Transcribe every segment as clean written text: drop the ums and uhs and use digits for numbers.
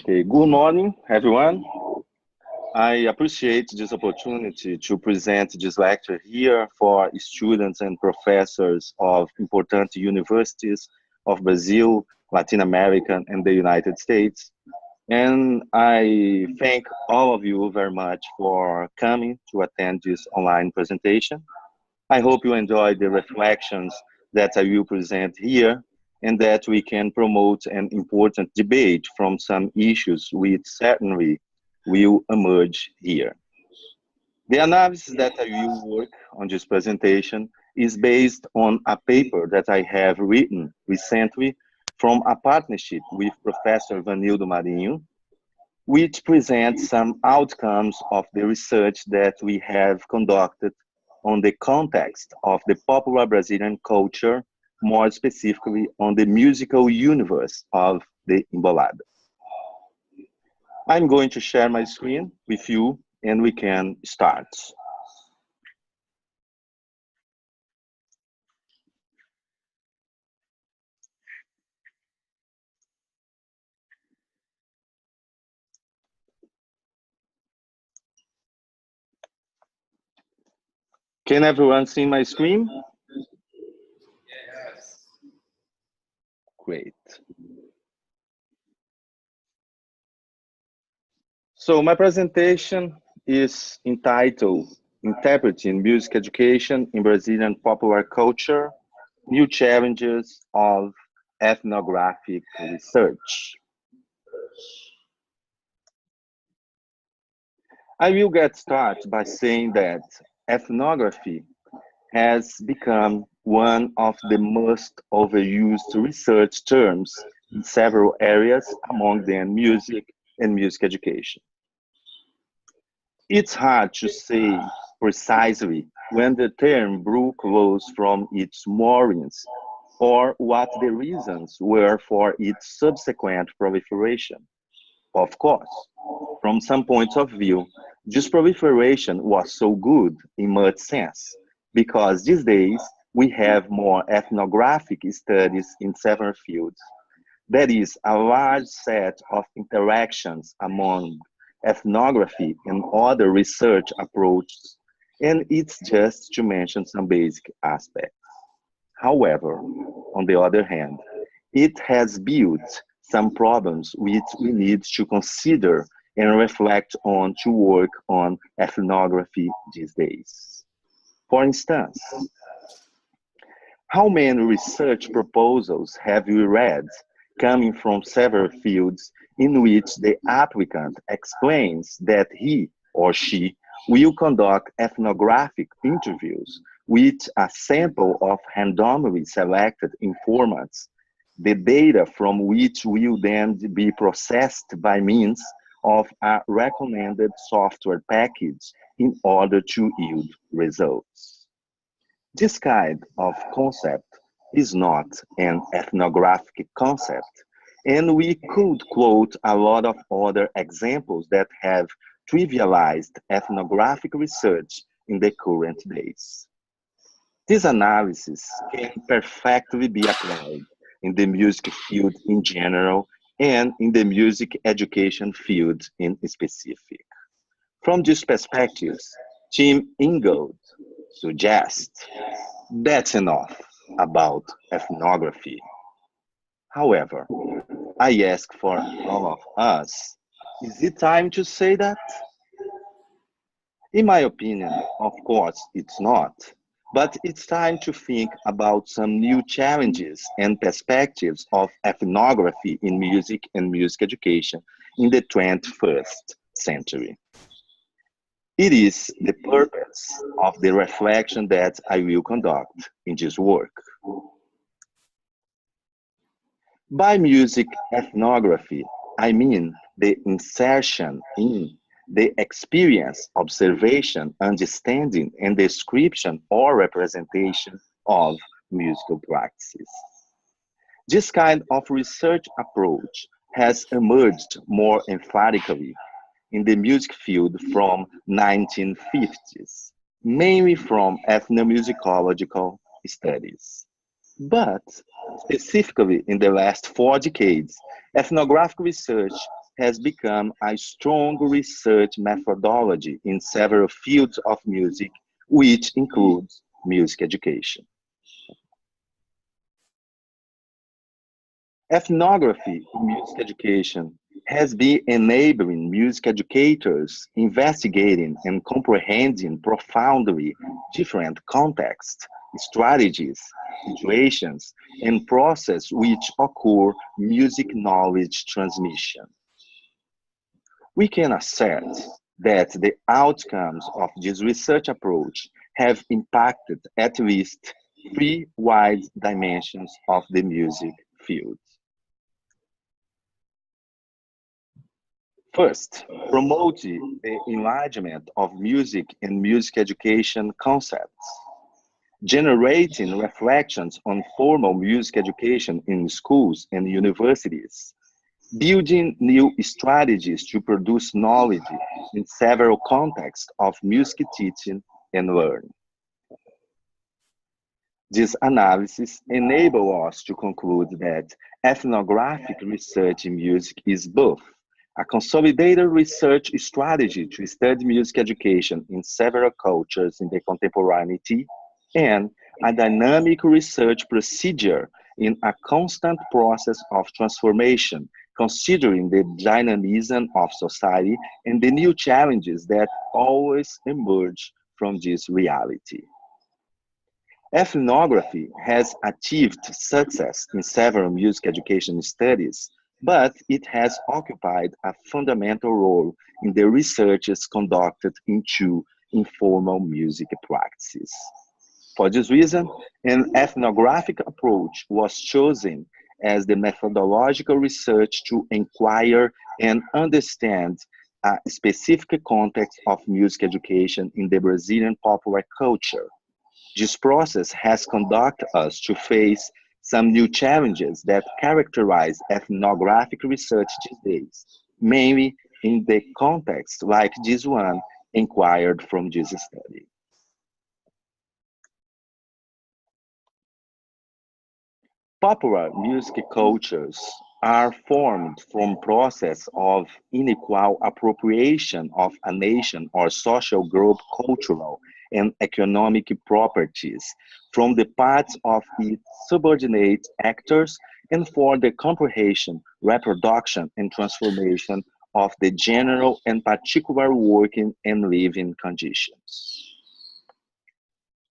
Okay, good morning, everyone. I appreciate this opportunity to present this lecture here for students and professors of important universities of Brazil, Latin America, and the United States. And I thank all of you very much for coming to attend this online presentation. I hope you enjoy the reflections that I will present here and that we can promote an important debate from some issues which certainly will emerge here. The analysis that I will work on this presentation is based on a paper that I have written recently from a partnership with Professor Vanildo Marinho, which presents some outcomes of the research that we have conducted on the context of the popular Brazilian culture, more specifically on the musical universe of the Embolada. I'm going to share my screen with you and we can start. Can everyone see my screen? Yes. Great. So my presentation is entitled Interpreting Music Education in Brazilian Popular Culture, New Challenges of Ethnographic Research. I will get started by saying that ethnography has become one of the most overused research terms in several areas, among them music and music education. It's hard to say precisely when the term broke loose from its moorings or what the reasons were for its subsequent proliferation. Of course, from some points of view, this proliferation was so good in much sense, because these days we have more ethnographic studies in several fields. That is, a large set of interactions among ethnography and other research approaches, and it's just to mention some basic aspects. However, on the other hand, it has built some problems which we need to consider and reflect on to work on ethnography these days. For instance, how many research proposals have you read coming from several fields in which the applicant explains that he or she will conduct ethnographic interviews with a sample of randomly selected informants, the data from which will then be processed by means of a recommended software package in order to yield results? This kind of concept is not an ethnographic concept, and we could quote a lot of other examples that have trivialized ethnographic research in the current days. This analysis can perfectly be applied in the music field in general and in the music education field in specific. From these perspectives, Tim Ingold suggests that's enough about ethnography. However, I ask for all of us, is it time to say that? In my opinion, of course, it's not. But it's time to think about some new challenges and perspectives of ethnography in music and music education in the 21st century. It is the purpose of the reflection that I will conduct in this work. By music ethnography, I mean the insertion in the experience, observation, understanding, and description or representation of musical practices. This kind of research approach has emerged more emphatically in the music field from 1950s, mainly from ethnomusicological studies. But specifically in the last 4 decades, ethnographic research has become a strong research methodology in several fields of music, which includes music education. Ethnography in music education has been enabling music educators investigating and comprehending profoundly different contexts, strategies, situations, and processes which occur music knowledge transmission. We can assert that the outcomes of this research approach have impacted at least three wide dimensions of the music field. First, promote the enlargement of music and music education concepts, generating reflections on formal music education in schools and universities, building new strategies to produce knowledge in several contexts of music teaching and learning. This analysis enables us to conclude that ethnographic research in music is both a consolidated research strategy to study music education in several cultures in the contemporaneity, and a dynamic research procedure in a constant process of transformation, considering the dynamism of society and the new challenges that always emerge from this reality. Ethnography has achieved success in several music education studies, but it has occupied a fundamental role in the researches conducted into informal music practices. For this reason, an ethnographic approach was chosen as the methodological research to inquire and understand a specific context of music education in the Brazilian popular culture. This process has conducted us to face some new challenges that characterize ethnographic research these days, mainly in the context like this one inquired from this study. Popular music cultures are formed from process of unequal appropriation of a nation or social group cultural and economic properties from the parts of its subordinate actors and for the comprehension, reproduction, and transformation of the general and particular working and living conditions.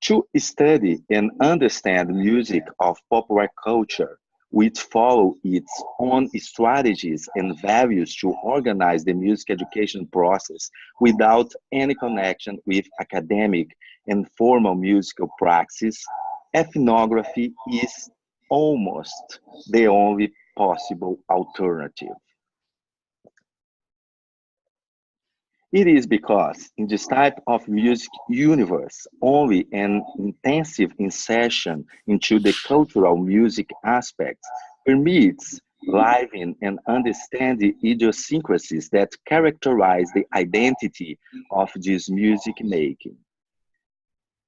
To study and understand music of popular culture, which follow its own strategies and values to organize the music education process without any connection with academic and formal musical praxis, ethnography is almost the only possible alternative. It is because in this type of music universe, only an intensive insertion into the cultural music aspect permits living and understand the idiosyncrasies that characterize the identity of this music making.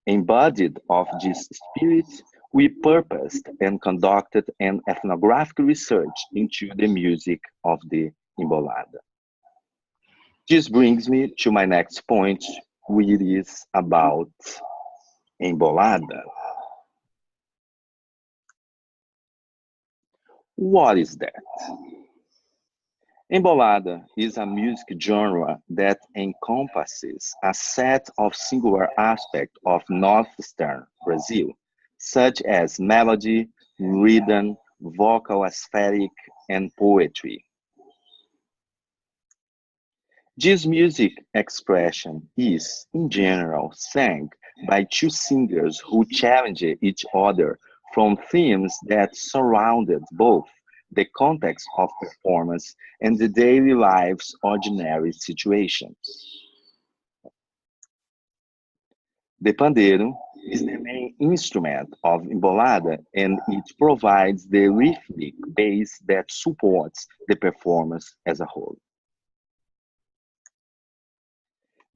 Embodied of this spirit, we purposed and conducted an ethnographic research into the music of the Embolada. This brings me to my next point, which is about Embolada. What is that? Embolada is a music genre that encompasses a set of singular aspects of northeastern Brazil, such as melody, rhythm, vocal aesthetic, and poetry. This music expression is, in general, sang by two singers who challenge each other from themes that surrounded both the context of performance and the daily life's ordinary situations. The pandeiro is the main instrument of Embolada and it provides the rhythmic base that supports the performance as a whole.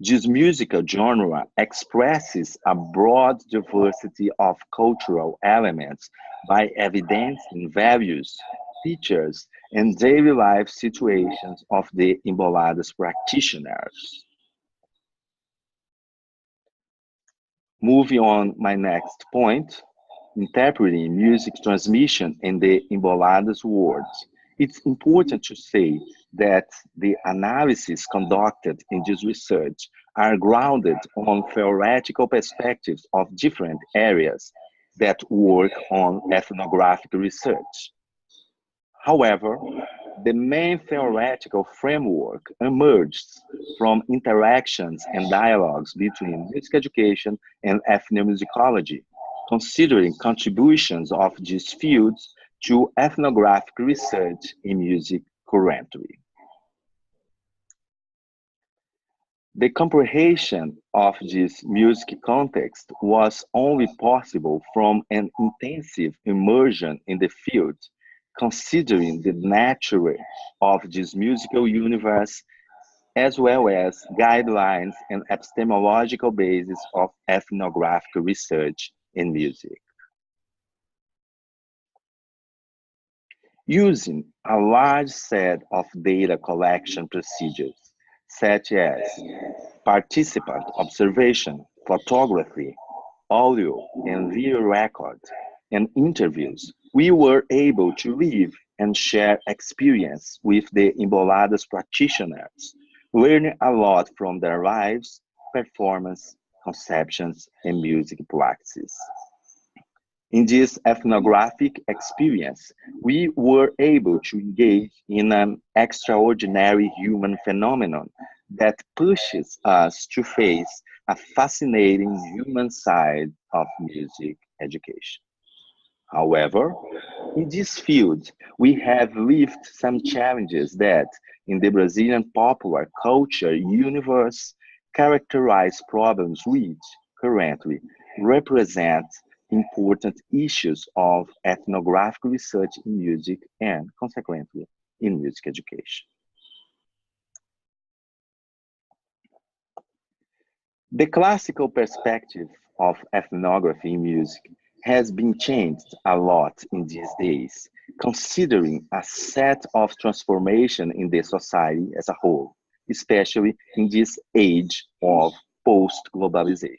This musical genre expresses a broad diversity of cultural elements by evidencing values, features, and daily life situations of the Embolada's practitioners. Moving on my next point, interpreting music transmission in the Embolada's words. It's important to say that the analyses conducted in this research are grounded on theoretical perspectives of different areas that work on ethnographic research. However, the main theoretical framework emerged from interactions and dialogues between music education and ethnomusicology, considering contributions of these fields to ethnographic research in music currently. The comprehension of this music context was only possible from an intensive immersion in the field, considering the nature of this musical universe as well as guidelines and epistemological basis of ethnographic research in music. Using a large set of data collection procedures, such as participant observation, photography, audio and video records, and interviews, we were able to live and share experience with the Embolada's practitioners, learning a lot from their lives, performance, conceptions, and music practices. In this ethnographic experience, we were able to engage in an extraordinary human phenomenon that pushes us to face a fascinating human side of music education. However, in this field, we have lived some challenges that, in the Brazilian popular culture universe, characterize problems which, currently, represent important issues of ethnographic research in music and, consequently, in music education. The classical perspective of ethnography in music has been changed a lot in these days, considering a set of transformation in the society as a whole, especially in this age of post-globalization.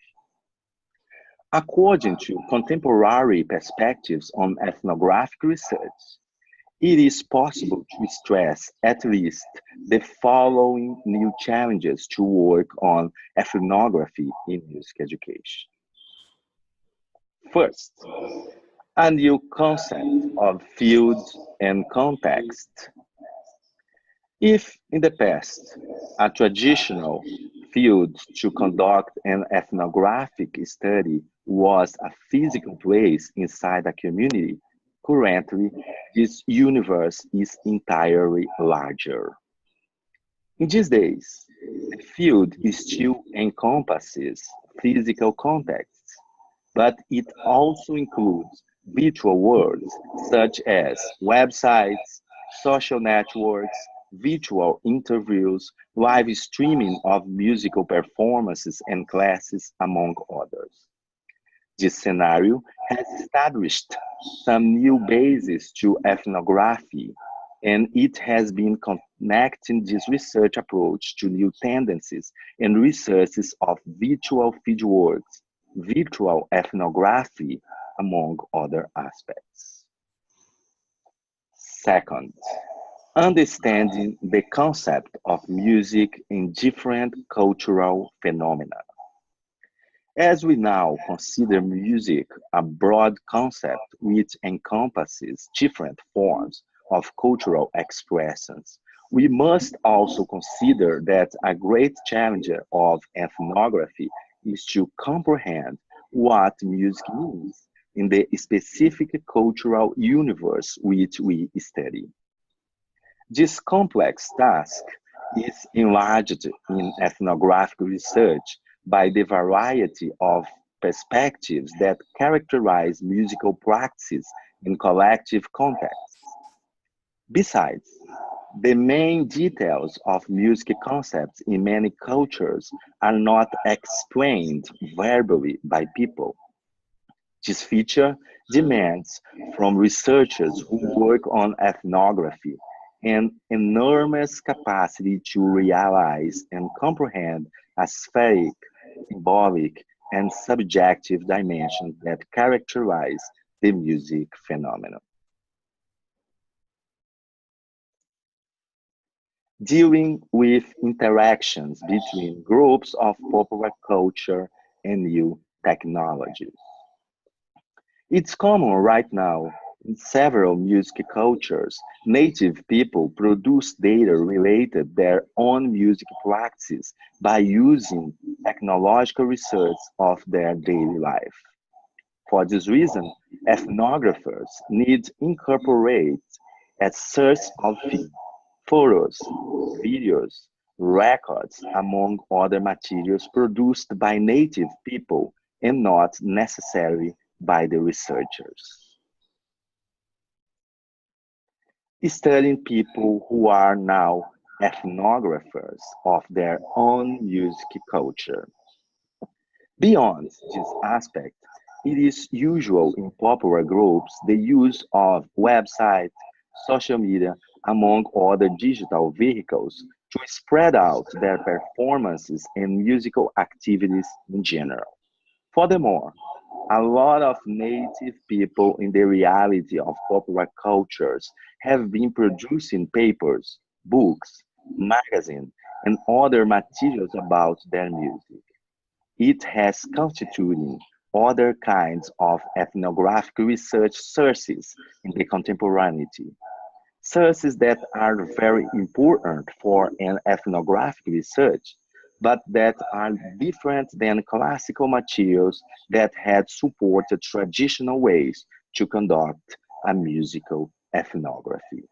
According to contemporary perspectives on ethnographic research, it is possible to stress at least the following new challenges to work on ethnography in music education. First, a new concept of field and context. If in the past, a traditional field to conduct an ethnographic study was a physical place inside a community, currently this universe is entirely larger. In these days, the field still encompasses physical contexts, but it also includes virtual worlds such as websites, social networks, virtual interviews, live streaming of musical performances and classes, among others. This scenario has established some new bases to ethnography, and it has been connecting this research approach to new tendencies and researches of virtual fieldworks, virtual ethnography, among other aspects. Second, understanding the concept of music in different cultural phenomena. As we now consider music a broad concept which encompasses different forms of cultural expressions, we must also consider that a great challenge of ethnography is to comprehend what music means in the specific cultural universe which we study. This complex task is enlarged in ethnographic research by the variety of perspectives that characterize musical practices in collective contexts. Besides, the main details of music concepts in many cultures are not explained verbally by people. This feature demands from researchers who work on ethnography an enormous capacity to realize and comprehend aesthetic, symbolic, and subjective dimensions that characterize the music phenomenon. Dealing with interactions between groups of popular culture and new technologies. It's common right now in several music cultures. Native people produce data related their own music practices by using technological research of their daily life. For this reason, ethnographers need to incorporate a source of film, photos, videos, records, among other materials produced by native people and not necessarily by the researchers. Studying people who are now ethnographers of their own music culture. Beyond this aspect, it is usual in popular groups the use of websites, social media, among other digital vehicles to spread out their performances and musical activities in general. Furthermore, a lot of native people in the reality of popular cultures have been producing papers, books, magazines, and other materials about their music. It has constituted other kinds of ethnographic research sources in the contemporaneity. Sources that are very important for an ethnographic research, but that are different than classical materials that had supported traditional ways to conduct a musical ethnography.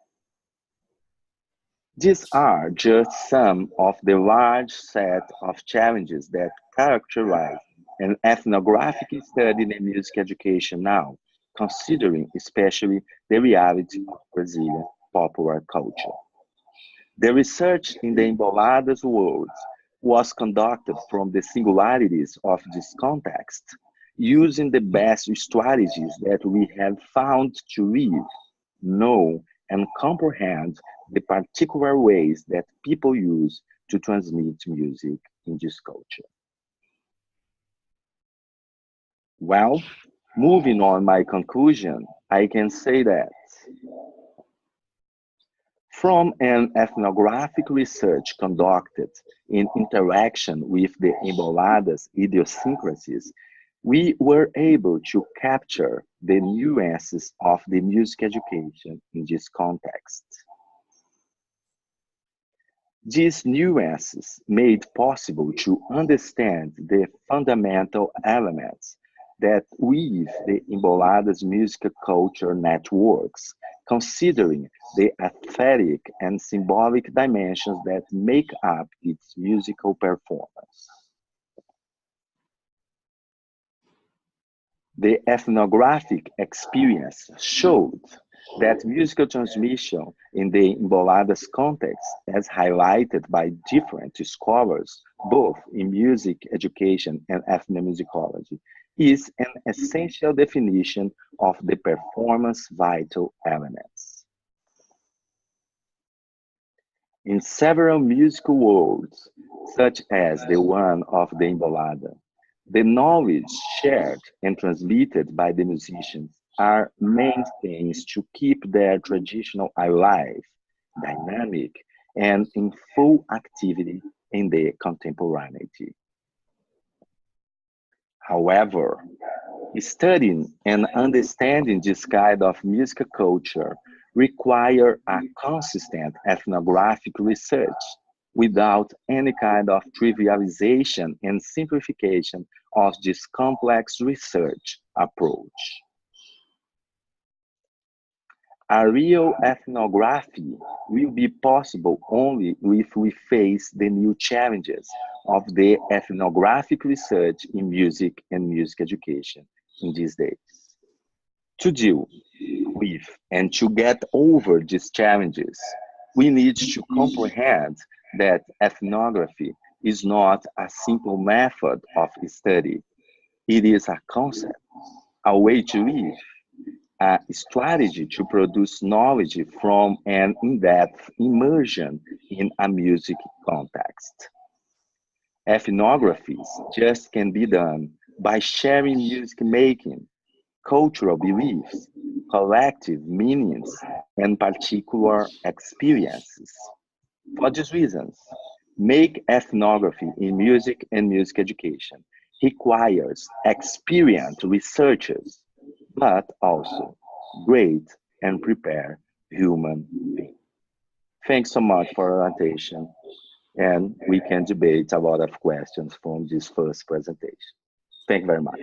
These are just some of the large set of challenges that characterize an ethnographic study in music education now, considering especially the reality of Brazilian popular culture. The research in the Embolada's world was conducted from the singularities of this context, using the best strategies that we have found to read, know, and comprehend the particular ways that people use to transmit music in this culture. Well, moving on my conclusion, I can say that from an ethnographic research conducted in interaction with the Embolada's idiosyncrasies, we were able to capture the nuances of the music education in this context. These nuances made possible to understand the fundamental elements that weave the Embolada's musical culture networks, considering the aesthetic and symbolic dimensions that make up its musical performance. The ethnographic experience showed that musical transmission in the Embolada's context, as highlighted by different scholars, both in music education and ethnomusicology, is an essential definition of the performance vital elements. In several musical worlds, such as the one of the Embolada, the knowledge shared and transmitted by the musicians are mainstays to keep their tradition alive, dynamic, and in full activity in the contemporaneity. However, studying and understanding this kind of musical culture require a consistent ethnographic research without any kind of trivialization and simplification of this complex research approach. A real ethnography will be possible only if we face the new challenges of the ethnographic research in music and music education in these days. To deal with and to get over these challenges, we need to comprehend that ethnography is not a simple method of study, it is a concept. a way to live, a strategy to produce knowledge from an in-depth immersion in a music context. Ethnographies just can be done by sharing music making, cultural beliefs, collective meanings, and particular experiences. For these reasons, make ethnography in music and music education requires experienced researchers, but also great and prepared human beings. Thanks so much for your attention, and we can debate a lot of questions from this first presentation. Thank you very much.